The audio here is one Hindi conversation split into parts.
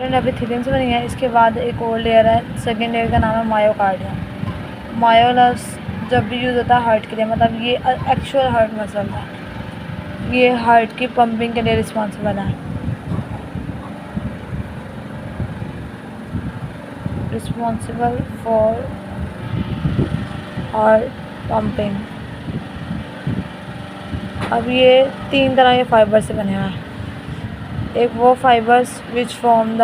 एपिथेलियम से बनी है। इसके बाद एक और लेयर है, सेकेंड लेयर का नाम है मायोकार्डियम। मायोलस जब भी यूज़ होता है हार्ट के लिए, मतलब ये एक्चुअल हार्ट मसल है, ये हार्ट की पंपिंग के लिए रिस्पॉन्सिबल है, रिस्पॉन्सिबल फॉर हार्ट पंपिंग। अब ये 3 तरह के फाइबर से बने हुए हैं। एक वो fibres which form the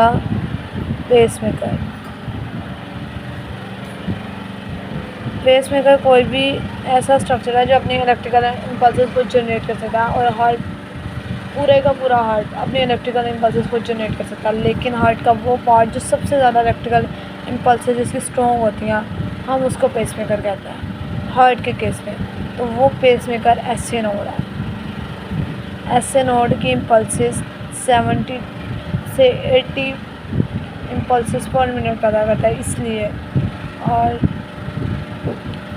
pacemaker. Pacemaker कोई भी ऐसा स्ट्रक्चर है जो अपनी इलेक्ट्रिकल इम्पल्सेस को जनरेट कर सकता है, और हार्ट पूरे का पूरा हार्ट अपने इलेक्ट्रिकल इम्पल्सेस को जनरेट कर सकता है। लेकिन हार्ट का वो पार्ट जो सबसे ज़्यादा इलेक्ट्रिकल इम्पल्सेस जिसकी स्ट्रॉन्ग होती हैं, हम उसको पेसमेकर कहते हैं हार्ट के केस में। तो वो पेसमेकर एसए नोड है। एसए नोड की इम्पल्सेस 70 से 80 इम्पल्सेस पर मिनट पैदा करता है, इसलिए। और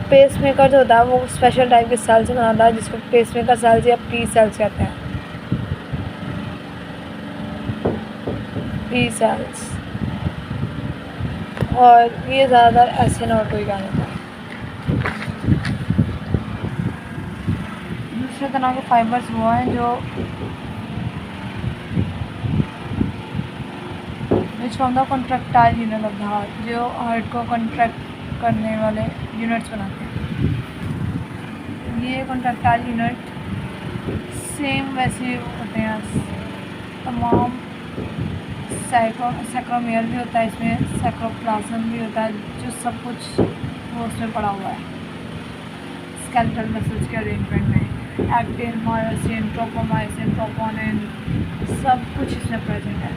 पेसमेकर जो होता है वो स्पेशल टाइप के सेल से बनाता है, जिसको पेसमेकर सेल्स या पी सेल्स कहते हैं। पी सेल्स, और ये ज़्यादातर एसए नोड को ही कहा जाता है। दूसरे तरह के फाइबर्स वो हैं जो which from the contractile unit of the heart, जो हार्ट को कॉन्ट्रैक्ट करने वाले यूनिट्स बनाते हैं। ये कॉन्ट्रैक्टाइल यूनिट सेम वैसे होते हैं तमाम। सैक्रोमियर भी होता है इसमें, सैक्रोप्लाज्म भी होता है, जो सब कुछ वो उसमें पड़ा हुआ है स्केलेटल मसल्स के अरेंजमेंट में। एक्टिन, मायोसिन, ट्रोपोमायोसिन, ट्रोपोनिन, सब कुछ इसमें प्रेजेंट है।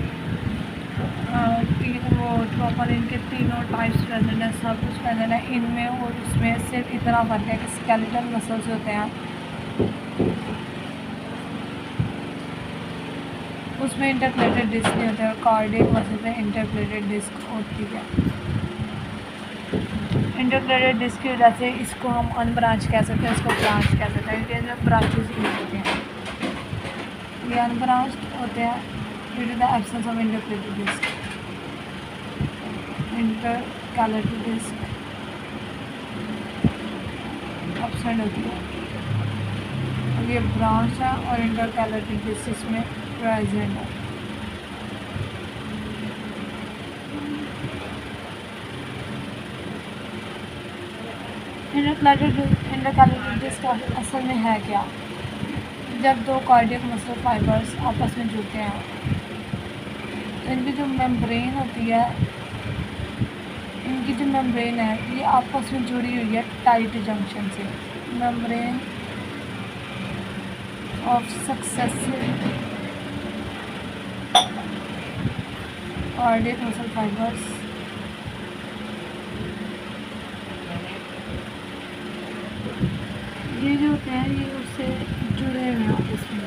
वो ट्रोपोनिन के तीनों टाइप्स प्रेजेंट है, सब कुछ प्रेजेंट है इनमें। और उसमें सिर्फ इतना फर्क है कि स्केलेटल मसल्स होते हैं उसमें इंटरप्लेटेड डिस्क नहीं होता है, और कार्डियक मसल में इंटरप्लेटेड डिस्क होती है। इंटरप्लेटेड डिस्क की वजह से इसको हम अनब्रांच कह सकते हैं, इसको ब्रांच कह सकते हैं, क्योंकि जो ब्रांचेस यूज होते हैं ये अनब्रांच होते हैं due to the absence of intercalated disc. Intercalated disc absent होती है, और ये ब्रांच है, और इंटरकैलेटेड डिस्क इसमें प्रेजेंट है। इंटरकैलेटेड डिस्क असल में है क्या? जब दो कार्डियक मसल फाइबर्स आपस में जुड़ते हैं तो इनकी जो मेम्ब्रेन होती है, इनकी जो मेम्ब्रेन है ये आपस में जुड़ी हुई है टाइट जंक्शन से। Membrane of successive cardiac muscle fibres ये जो होते हैं ये उससे जुड़े हुए हैं आपस में।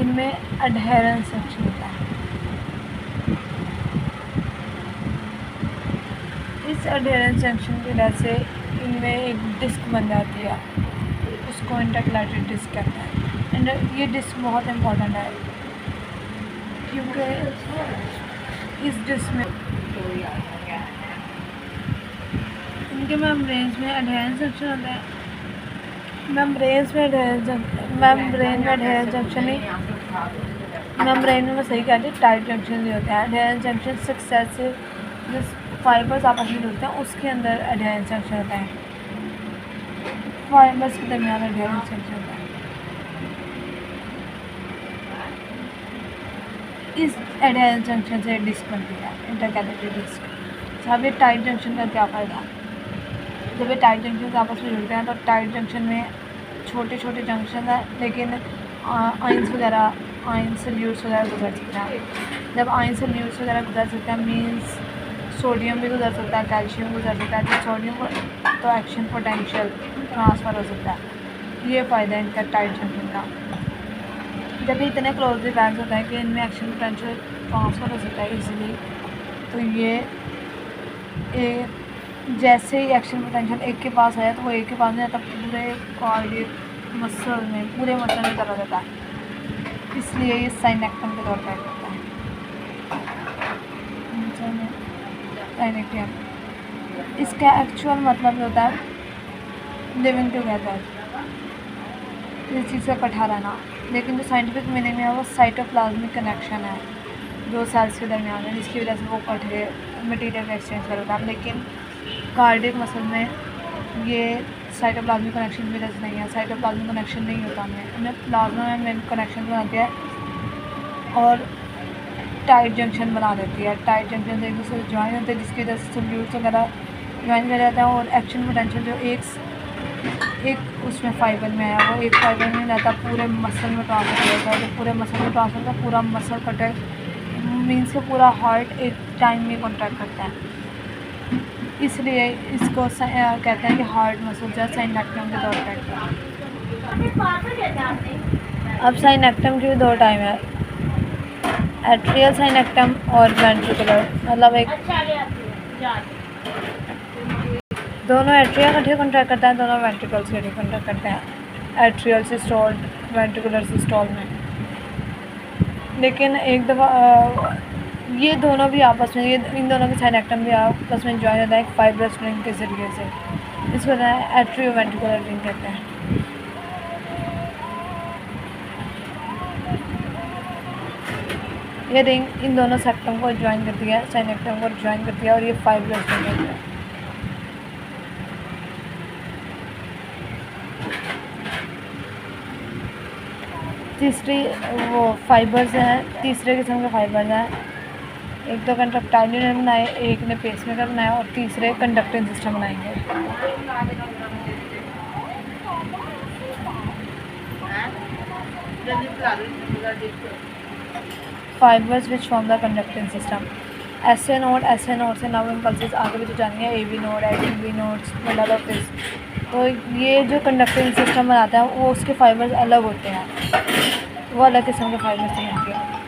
इनमें एडहेरेंस सेक्शन होता है। इस एडहेरेंस सेक्शन की वजह से इनमें एक डिस्क बन जाती है, उसको इंटरकैलेटेड डिस्क कहते हैं। ये डिस्क बहुत इम्पोर्टेंट है क्योंकि इस डिस्क में इनके मेम्ब्रेन्स में एडहेरेंस सेक्शन होता है। मेम्ब्रेन में एडहेरेंस जंक्शन नहीं, मेम्ब्रेन में मैं सही कहती हूँ, टाइट जंक्शन भी होते हैं। एडहेरेंस जंक्शन सक्सेसिव जिस फाइबर्स आपस में जुड़ते हैं उसके अंदर एडहेरेंस जंक्शन होता है, फाइबर्स के दरमियान एडहेरेंस जंक्शन होता है। इस एडहेरेंस जंक्शन से डिस्क बनती है, इंटरकैलेटेड डिस्क। अब ये टाइट जंक्शन का क्या फ़ायदा? जब ये टाइट जंक्शन आपस में जुड़ते हैं तो टाइट जंक्शन में छोटे छोटे जंक्शन है, लेकिन आयंस वगैरह, आयन सल्यूट्स वगैरह गुजर सकते हैं। जब आयन सल्यूट्स वगैरह गुजर सकते हैं मीन्स सोडियम भी गुजर सकता है, कैल्शियम गुजर सकता है। तो सोडियम को तो एक्शन पोटेंशियल ट्रांसफ़र हो सकता है। ये फ़ायदा है इनका टाइट जंक्शन का। जब ये इतने क्लोजली पैक्ड होता है कि इनमें एक्शन पोटेंशियल ट्रांसफ़र हो सकता है इजीली, तो ये जैसे ही एक्शन पोटेंशियल एक के पास आया तो वो एक के पास नहीं आता, पूरे कार्डियक मसल में, पूरे मसल में चला जाता है। इसलिए ये साइनेक्टम के तौर पर एक्ट करता है। साइनेक्टियम। इसका एक्चुअल मतलब होता है लिविंग टुगेदर, इस चीज़ का इकट्ठा रहना। लेकिन जो साइंटिफिक मीनिंग है वो साइटोप्लाज्मिक कनेक्शन है दो सेल्स के दरमियान है, जिसकी वजह से वो इकट्ठे मटीरियल का एक्सचेंज करता है। लेकिन कार्डियक मसल में ये साइटोप्लाज्मिक कनेक्शन की वजह से नहीं है, साइटोप्लाज्मिक कनेक्शन नहीं होता हमें प्लाज्मा में कनेक्शन बनाती है और टाइट जंक्शन बना देती है। टाइट जंक्शन से एक दूसरे से ज्वाइन होते हैं, जिसकी वजह से सोल्यूट्स वगैरह ज्वाइन कर जाता है और एक्शन पोटेंशियल जो एक उसमें फाइबर में है वो एक फाइबर में रहता, पूरे मसल में ट्रांसफर हो जाता है। जब पूरे मसल में ट्रांसफर होता है, पूरा मसल कॉन्ट्रैक्ट मीन्स के पूरा हार्ट एक टाइम में कॉन्ट्रैक्ट करता है। इसलिए इसको कहते हैं कि हार्ट मसल जो है साइनेक्टम के दो टाइप है। अब साइनेक्टम के दो टाइम है, एट्रियल साइनेक्टम और वेंट्रिकुलर। मतलब एक दोनों एट्रिया इकट्ठे कॉन्ट्रैक्ट करता है, दोनों वेंट्रिकल्स इकट्ठे कॉन्ट्रैक्ट करते हैं एट्रियल सिस्टोल वेंट्रिकुलर सिस्टोल में। लेकिन एक दफ़ा ये दोनों भी आपस में इन दोनों के साइनेक्टम भी आपस में ज्वाइन होता है एक फाइब्रस रिंग के ज़रिए से। इसको एट्रियो वेंट्रिकुलर रिंग कहते हैं। ये रिंग इन दोनों सेक्टम को ज्वाइन करती है, साइनेक्टम को ज्वाइन करती है और ये फाइब्रस रिंग कहते हैं। तीसरी वो फाइबर्स हैं, तीसरे किस्म के फाइबर्स हैं। एक तो कंडक्टाइल ने बनाए, एक ने पेसमेकर बनाया और तीसरे कंडक्टिंग सिस्टम बनाएंगे। Fibres which form the conducting system. SA node से नव इम्पल्सेस आगे भी तो जानी है, एबी नोड है, टीबी नोड्स मतलब ऑफ दिस। तो ये जो कंडक्टिंग सिस्टम बनाता है वो उसके फाइबर्स अलग होते हैं, वो अलग किस्म के फाइबर्स से बनते हैं।